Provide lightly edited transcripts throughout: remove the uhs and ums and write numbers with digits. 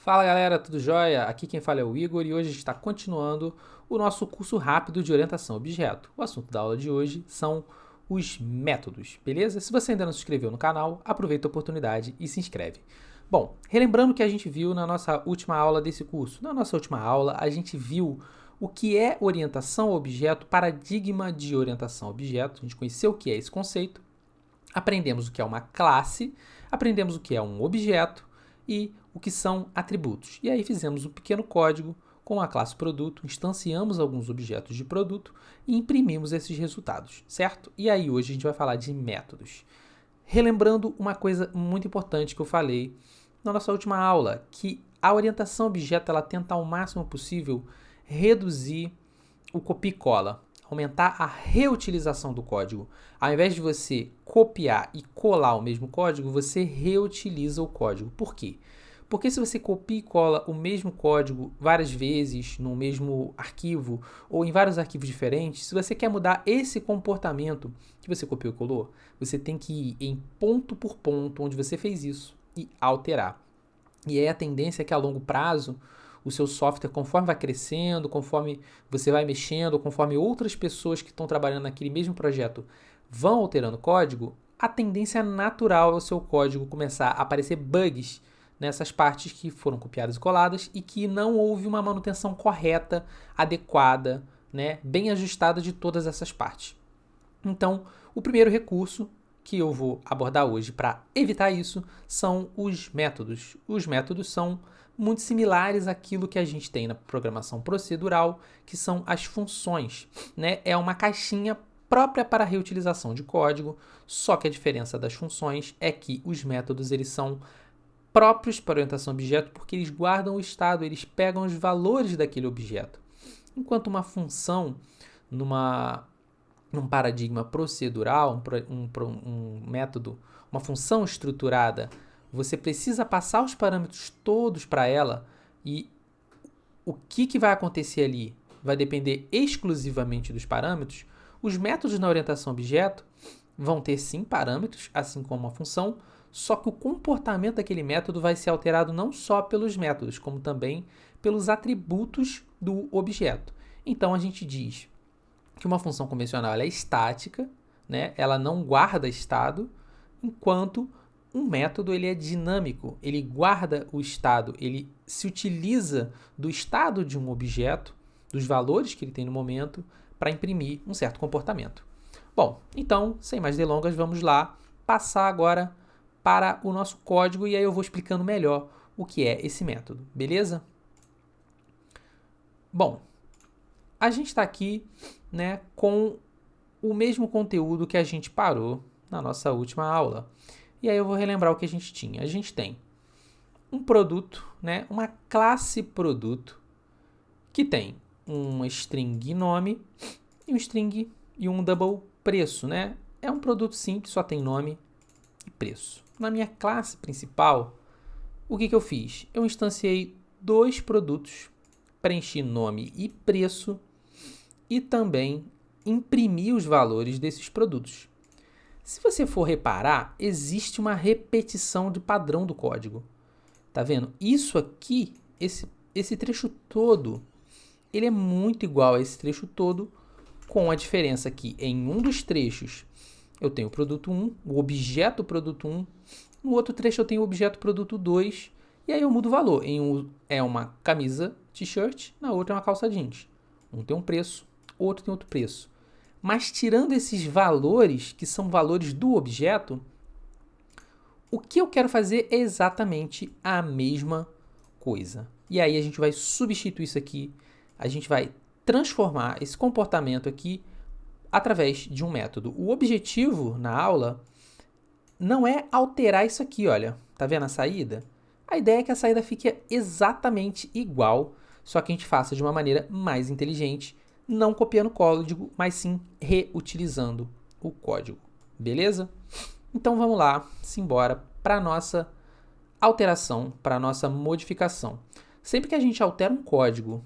Fala galera, tudo jóia? Aqui quem fala é o Igor e hoje a gente está continuando o nosso curso rápido de orientação a objeto. O assunto da aula de hoje são os métodos, beleza? Se você ainda não se inscreveu no canal, aproveita a oportunidade e se inscreve. Bom, relembrando o que a gente viu na nossa última aula desse curso. Na nossa última aula, a gente viu o que é orientação a objeto, paradigma de orientação a objeto. A gente conheceu o que é esse conceito, aprendemos o que é uma classe, aprendemos o que é um objeto e o que são atributos. E aí fizemos um pequeno código com a classe produto, instanciamos alguns objetos de produto e imprimimos esses resultados, certo? E aí hoje a gente vai falar de métodos. Relembrando uma coisa muito importante que eu falei na nossa última aula, que a orientação a objeto ela tenta ao máximo possível reduzir o copia e cola, aumentar a reutilização do código. Ao invés de você copiar e colar o mesmo código, você reutiliza o código. Por quê? Porque se você copia e cola o mesmo código várias vezes no mesmo arquivo ou em vários arquivos diferentes, se você quer mudar esse comportamento que você copiou e colou, você tem que ir em ponto por ponto onde você fez isso e alterar. E aí a tendência é que a longo prazo o seu software, conforme vai crescendo, conforme você vai mexendo, conforme outras pessoas que estão trabalhando naquele mesmo projeto vão alterando o código, a tendência natural é o seu código começar a aparecer bugs nessas partes que foram copiadas e coladas e que não houve uma manutenção correta, adequada, né, bem ajustada de todas essas partes. Então, o primeiro recurso que eu vou abordar hoje para evitar isso são os métodos. Os métodos são muito similares àquilo que a gente tem na programação procedural, que são as funções, né? É uma caixinha própria para a reutilização de código, só que a diferença das funções é que os métodos eles são próprios para orientação a objeto porque eles guardam o estado, eles pegam os valores daquele objeto. Enquanto uma função, num paradigma procedural, um método, uma função estruturada, você precisa passar os parâmetros todos para ela e o que vai acontecer ali vai depender exclusivamente dos parâmetros. Os métodos na orientação a objeto vão ter sim parâmetros, assim como a função, só que o comportamento daquele método vai ser alterado não só pelos métodos, como também pelos atributos do objeto. Então a gente diz que uma função convencional ela é estática, né? Ela não guarda estado, enquanto um método ele é dinâmico, ele guarda o estado, ele se utiliza do estado de um objeto, dos valores que ele tem no momento, para imprimir um certo comportamento. Bom, então, sem mais delongas, vamos lá passar agora para o nosso código e aí eu vou explicando melhor o que é esse método, beleza? Bom, a gente está aqui, né, com o mesmo conteúdo que a gente parou na nossa última aula. E aí eu vou relembrar o que a gente tinha. A gente tem um produto, né, uma classe produto, que tem uma string nome e um string e um double preço, né? É um produto simples, só tem nome e preço. Na minha classe principal, o que eu fiz? Eu instanciei dois produtos, preenchi nome e preço e também imprimi os valores desses produtos. Se você for reparar, existe uma repetição de padrão do código. Tá vendo? Isso aqui, esse trecho todo, ele é muito igual a esse trecho todo, com a diferença que em um dos trechos eu tenho o produto 1, o objeto produto 1, no outro trecho eu tenho o objeto produto 2, e aí eu mudo o valor. Em um é uma camisa t-shirt, na outra é uma calça jeans. Um tem um preço, outro tem outro preço. Mas tirando esses valores, que são valores do objeto, o que eu quero fazer é exatamente a mesma coisa. E aí a gente vai substituir isso aqui, a gente vai transformar esse comportamento aqui através de um método. O objetivo na aula não é alterar isso aqui, olha. Tá vendo a saída? A ideia é que a saída fique exatamente igual, só que a gente faça de uma maneira mais inteligente, não copiando o código, mas sim reutilizando o código. Beleza? Então vamos lá, simbora para a nossa alteração, para a nossa modificação. Sempre que a gente altera um código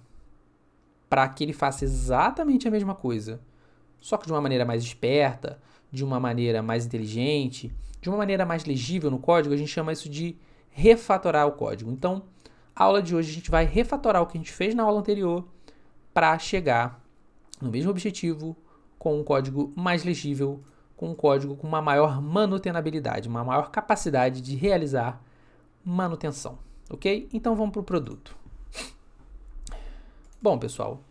para que ele faça exatamente a mesma coisa, só que de uma maneira mais esperta, de uma maneira mais inteligente, de uma maneira mais legível no código, a gente chama isso de refatorar o código. Então, a aula de hoje a gente vai refatorar o que a gente fez na aula anterior para chegar no mesmo objetivo, com um código mais legível, com um código com uma maior manutenabilidade, uma maior capacidade de realizar manutenção, ok? Então vamos para o produto. Bom, pessoal,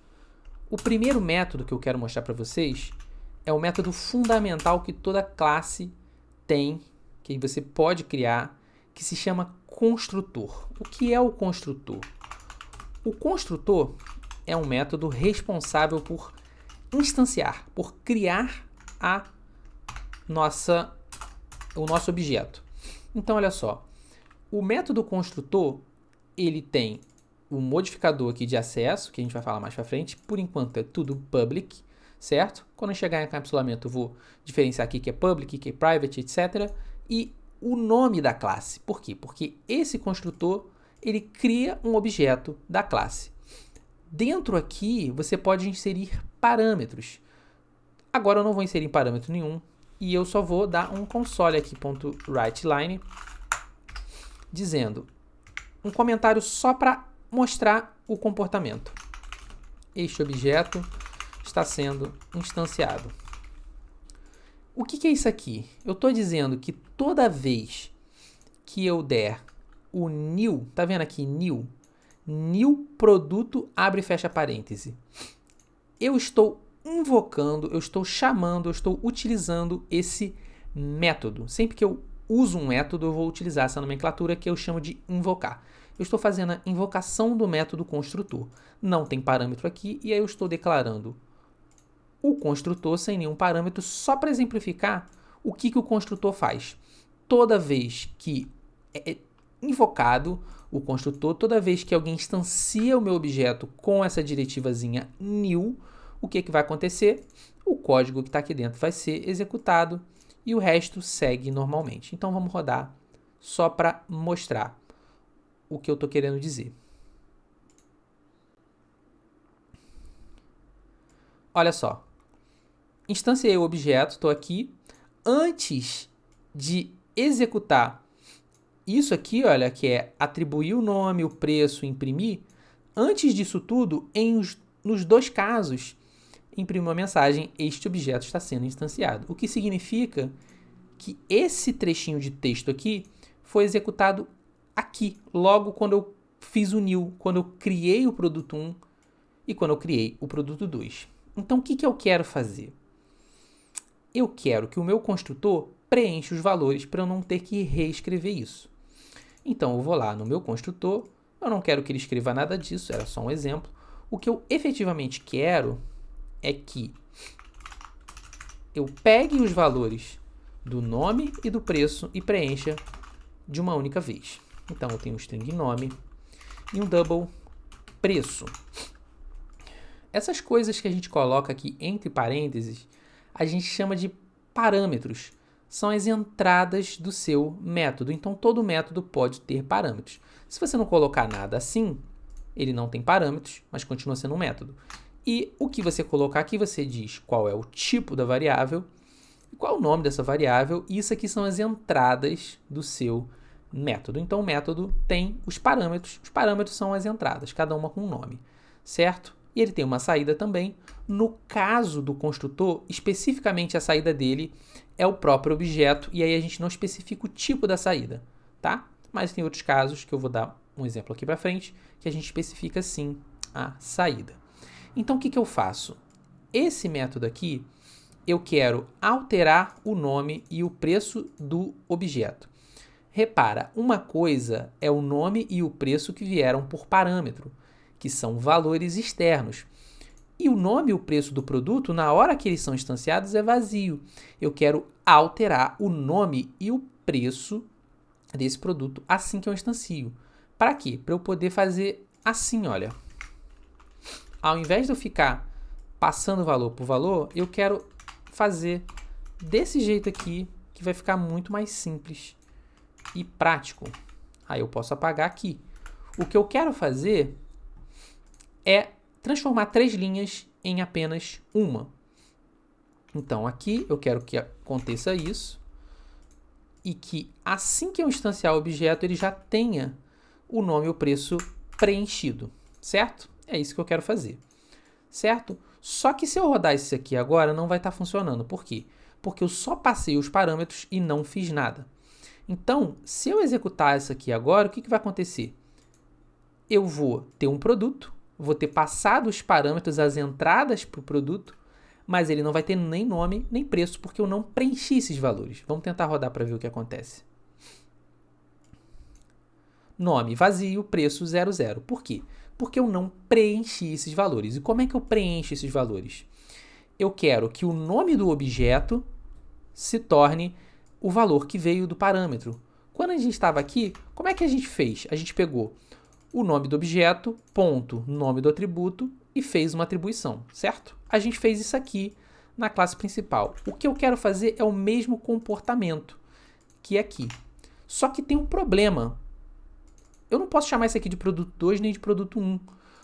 o primeiro método que eu quero mostrar para vocês é o método fundamental que toda classe tem, que você pode criar, que se chama construtor. O que é o construtor? O construtor é um método responsável por instanciar, por criar o nosso objeto. Então, olha só, o método construtor, ele tem o modificador aqui de acesso, que a gente vai falar mais para frente. Por enquanto é tudo public, certo? Quando eu chegar em encapsulamento, eu vou diferenciar aqui que é public, que é private, etc. E o nome da classe. Por quê? Porque esse construtor, ele cria um objeto da classe. Dentro aqui, você pode inserir parâmetros. Agora eu não vou inserir parâmetro nenhum e eu só vou dar um console aqui, .writeLine, dizendo um comentário só para mostrar o comportamento. Este objeto está sendo instanciado. O que é isso aqui? Eu estou dizendo que toda vez que eu der o new, tá vendo aqui new produto, abre e fecha parêntese, eu estou invocando, eu estou chamando, eu estou utilizando esse método. Sempre que eu uso um método, eu vou utilizar essa nomenclatura que eu chamo de invocar. Eu estou fazendo a invocação do método construtor. Não tem parâmetro aqui e aí eu estou declarando o construtor sem nenhum parâmetro só para exemplificar o que o construtor faz. Toda vez que é invocado o construtor, toda vez que alguém instancia o meu objeto com essa diretivazinha new, o que vai acontecer? O código que está aqui dentro vai ser executado e o resto segue normalmente. Então vamos rodar só para mostrar o que eu estou querendo dizer. Olha só, instanciei o objeto, estou aqui. Antes de executar isso aqui, olha, que é atribuir o nome, o preço, imprimir, antes disso tudo, nos dois casos, imprime uma mensagem, este objeto está sendo instanciado. O que significa que esse trechinho de texto aqui foi executado aqui, logo quando eu fiz o new, quando eu criei o produto 1 e quando eu criei o produto 2. Então, o que eu quero fazer? Eu quero que o meu construtor preencha os valores para eu não ter que reescrever isso. Então, eu vou lá no meu construtor, eu não quero que ele escreva nada disso, era só um exemplo. O que eu efetivamente quero é que eu pegue os valores do nome e do preço e preencha de uma única vez. Então, eu tenho um string nome e um double preço. Essas coisas que a gente coloca aqui entre parênteses, a gente chama de parâmetros. São as entradas do seu método. Então, todo método pode ter parâmetros. Se você não colocar nada assim, ele não tem parâmetros, mas continua sendo um método. E o que você colocar aqui, você diz qual é o tipo da variável, qual é o nome dessa variável, e isso aqui são as entradas do seu método. Então, o método tem os parâmetros são as entradas, cada uma com um nome, certo? E ele tem uma saída também. No caso do construtor, especificamente a saída dele é o próprio objeto, e aí a gente não especifica o tipo da saída, tá? Mas tem outros casos, que eu vou dar um exemplo aqui para frente, que a gente especifica sim a saída. Então, o que eu faço? Esse método aqui, eu quero alterar o nome e o preço do objeto. Repara, uma coisa é o nome e o preço que vieram por parâmetro, que são valores externos. E o nome e o preço do produto, na hora que eles são instanciados, é vazio. Eu quero alterar o nome e o preço desse produto assim que eu instancio. Para quê? Para eu poder fazer assim, olha. Ao invés de eu ficar passando valor por valor, eu quero fazer desse jeito aqui, que vai ficar muito mais simples e prático. Aí eu posso apagar aqui. O que eu quero fazer é transformar 3 linhas em apenas uma. Então, aqui eu quero que aconteça isso e que assim que eu instanciar o objeto, ele já tenha o nome e o preço preenchido, certo? É isso que eu quero fazer, certo? Só que se eu rodar isso aqui agora, não vai estar funcionando. Por quê? Porque eu só passei os parâmetros e não fiz nada. Então, se eu executar isso aqui agora, o que vai acontecer? Eu vou ter um produto, vou ter passado os parâmetros, as entradas para o produto, mas ele não vai ter nem nome, nem preço, porque eu não preenchi esses valores. Vamos tentar rodar para ver o que acontece. Nome vazio, preço 00. Por quê? Porque eu não preenchi esses valores. E como é que eu preencho esses valores? Eu quero que o nome do objeto se torne o valor que veio do parâmetro. Quando a gente estava aqui, como é que a gente fez? A gente pegou o nome do objeto, ponto, nome do atributo e fez uma atribuição, certo? A gente fez isso aqui na classe principal. O que eu quero fazer é o mesmo comportamento que aqui. Só que tem um problema. Eu não posso chamar isso aqui de produto 2 nem de produto 1,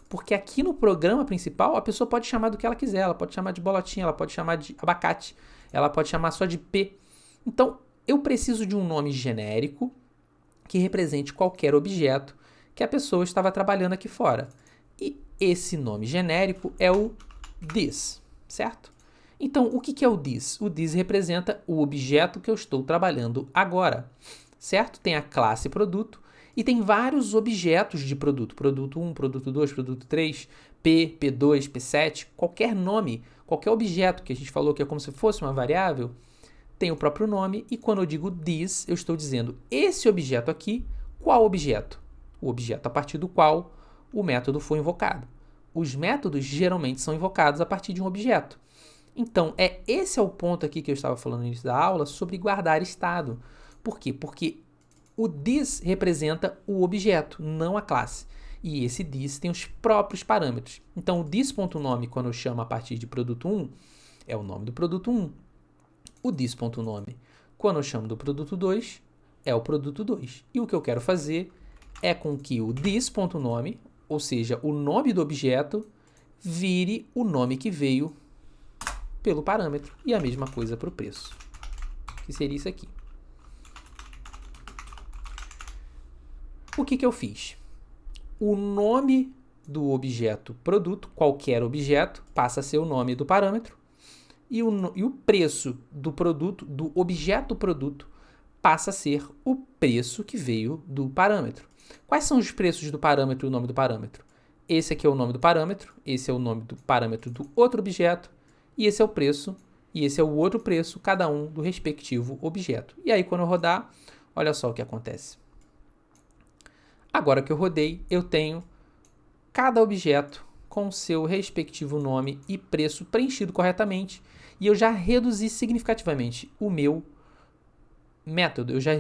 porque aqui no programa principal a pessoa pode chamar do que ela quiser. Ela pode chamar de bolotinha, ela pode chamar de abacate, ela pode chamar só de P. Então, eu preciso de um nome genérico que represente qualquer objeto que a pessoa estava trabalhando aqui fora. E esse nome genérico é o this, certo? Então, o que é o this? O this representa o objeto que eu estou trabalhando agora, certo? Tem a classe produto e tem vários objetos de produto. Produto 1, produto 2, produto 3, P, P2, P7, qualquer nome, qualquer objeto que a gente falou que é como se fosse uma variável, tem o próprio nome, e quando eu digo this, eu estou dizendo esse objeto aqui, qual objeto? O objeto a partir do qual o método foi invocado. Os métodos geralmente são invocados a partir de um objeto. Então, esse é o ponto aqui que eu estava falando no início da aula sobre guardar estado. Por quê? Porque o this representa o objeto, não a classe. E esse this tem os próprios parâmetros. Então, o this.nome, quando eu chamo a partir de produto 1, é o nome do produto 1. O this.nome, quando eu chamo do produto 2, é o produto 2. E o que eu quero fazer é com que o this.nome, ou seja, o nome do objeto, vire o nome que veio pelo parâmetro. E a mesma coisa para o preço, que seria isso aqui. O que eu fiz? O nome do objeto produto, qualquer objeto, passa a ser o nome do parâmetro. E o preço do produto, do objeto produto, passa a ser o preço que veio do parâmetro. Quais são os preços do parâmetro e o nome do parâmetro? Esse aqui é o nome do parâmetro, esse é o nome do parâmetro do outro objeto, e esse é o preço, e esse é o outro preço, cada um do respectivo objeto. E aí, quando eu rodar, olha só o que acontece. Agora que eu rodei, eu tenho cada objeto com seu respectivo nome e preço preenchido corretamente, e eu já reduzi significativamente o meu método, eu já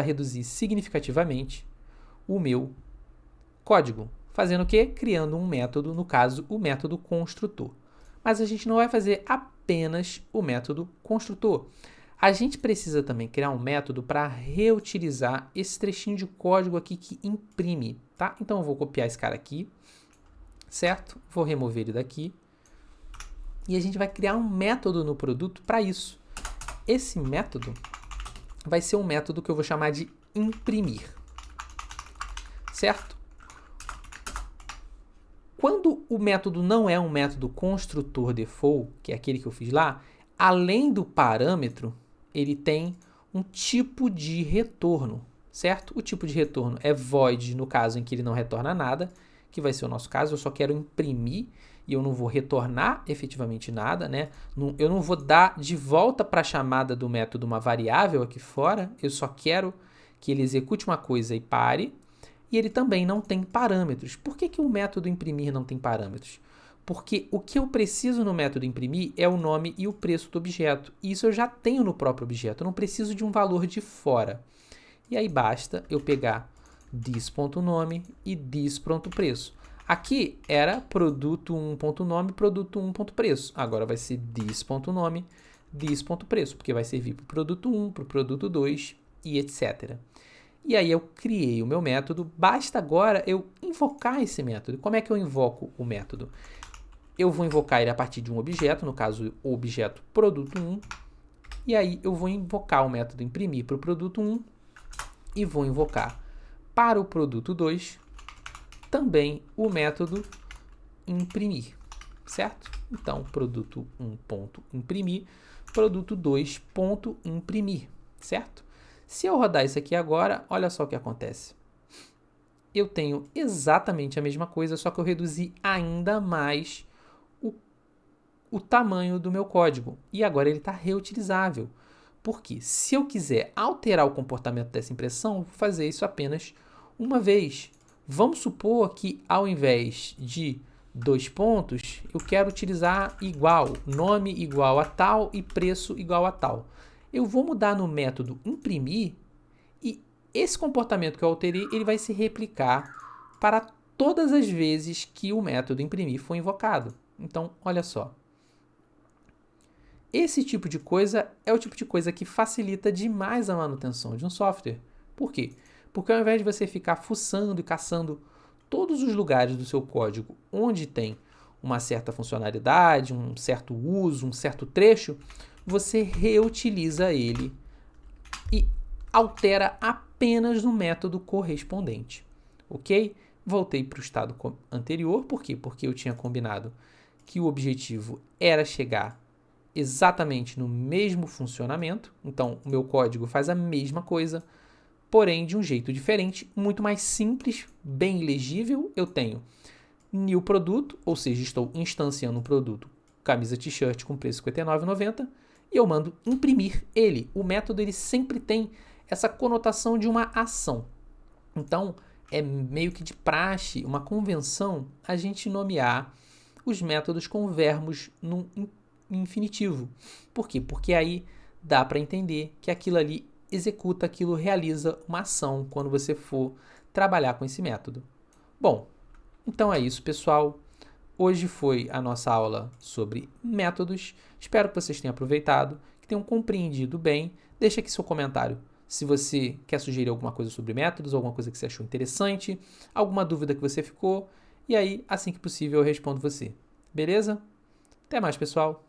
reduzi significativamente o meu código. Fazendo o quê? Criando um método, no caso, o método construtor. Mas a gente não vai fazer apenas o método construtor. A gente precisa também criar um método para reutilizar esse trechinho de código aqui que imprime, tá? Então eu vou copiar esse cara aqui, certo? Vou remover ele daqui. E a gente vai criar um método no produto para isso. Esse método vai ser um método que eu vou chamar de imprimir, certo? Quando o método não é um método construtor default, que é aquele que eu fiz lá, além do parâmetro, ele tem um tipo de retorno, certo? O tipo de retorno é void, no caso em que ele não retorna nada, que vai ser o nosso caso. Eu só quero imprimir e eu não vou retornar efetivamente nada, né? Eu não vou dar de volta para a chamada do método uma variável aqui fora, eu só quero que ele execute uma coisa e pare. E ele também não tem parâmetros. Por que o método imprimir não tem parâmetros? Porque o que eu preciso no método imprimir é o nome e o preço do objeto. E isso eu já tenho no próprio objeto, eu não preciso de um valor de fora. E aí basta eu pegar this.nome e this.preço. Aqui era produto 1.nome, produto 1.preço. Agora vai ser this.nome, this.preço, porque vai servir para o produto 1, para o produto 2 e etc. E aí eu criei o meu método, basta agora eu invocar esse método. Como é que eu invoco o método? Eu vou invocar ele a partir de um objeto, no caso o objeto produto 1, e aí eu vou invocar o método imprimir para o produto 1 e vou invocar para o produto 2, também o método imprimir, certo? Então, produto 1.imprimir, produto 2.imprimir, certo? Se eu rodar isso aqui agora, olha só o que acontece. Eu tenho exatamente a mesma coisa, só que eu reduzi ainda mais o tamanho do meu código. E agora ele está reutilizável. Porque se eu quiser alterar o comportamento dessa impressão, vou fazer isso apenas uma vez. Vamos supor que ao invés de 2 pontos, eu quero utilizar igual, nome igual a tal e preço igual a tal. Eu vou mudar no método imprimir e esse comportamento que eu alterei, ele vai se replicar para todas as vezes que o método imprimir for invocado. Então, olha só. Esse tipo de coisa é o tipo de coisa que facilita demais a manutenção de um software. Por quê? Porque ao invés de você ficar fuçando e caçando todos os lugares do seu código onde tem uma certa funcionalidade, um certo uso, um certo trecho, você reutiliza ele e altera apenas no método correspondente. Ok? Voltei para o estado anterior. Por quê? Porque eu tinha combinado que o objetivo era chegar exatamente no mesmo funcionamento. Então, o meu código faz a mesma coisa, porém de um jeito diferente, muito mais simples, bem legível. Eu tenho new produto, ou seja, estou instanciando um produto, camisa t-shirt com preço R$ 59,90, e eu mando imprimir ele. O método ele sempre tem essa conotação de uma ação. Então, é meio que de praxe, uma convenção, a gente nomear os métodos com verbos no infinitivo. Por quê? Porque aí dá para entender que aquilo ali executa, aquilo realiza uma ação quando você for trabalhar com esse método. Bom, então é isso, pessoal. Hoje foi a nossa aula sobre métodos. Espero que vocês tenham aproveitado, que tenham compreendido bem. Deixa aqui seu comentário se você quer sugerir alguma coisa sobre métodos, alguma coisa que você achou interessante, alguma dúvida que você ficou. E aí, assim que possível, eu respondo você. Beleza? Até mais, pessoal!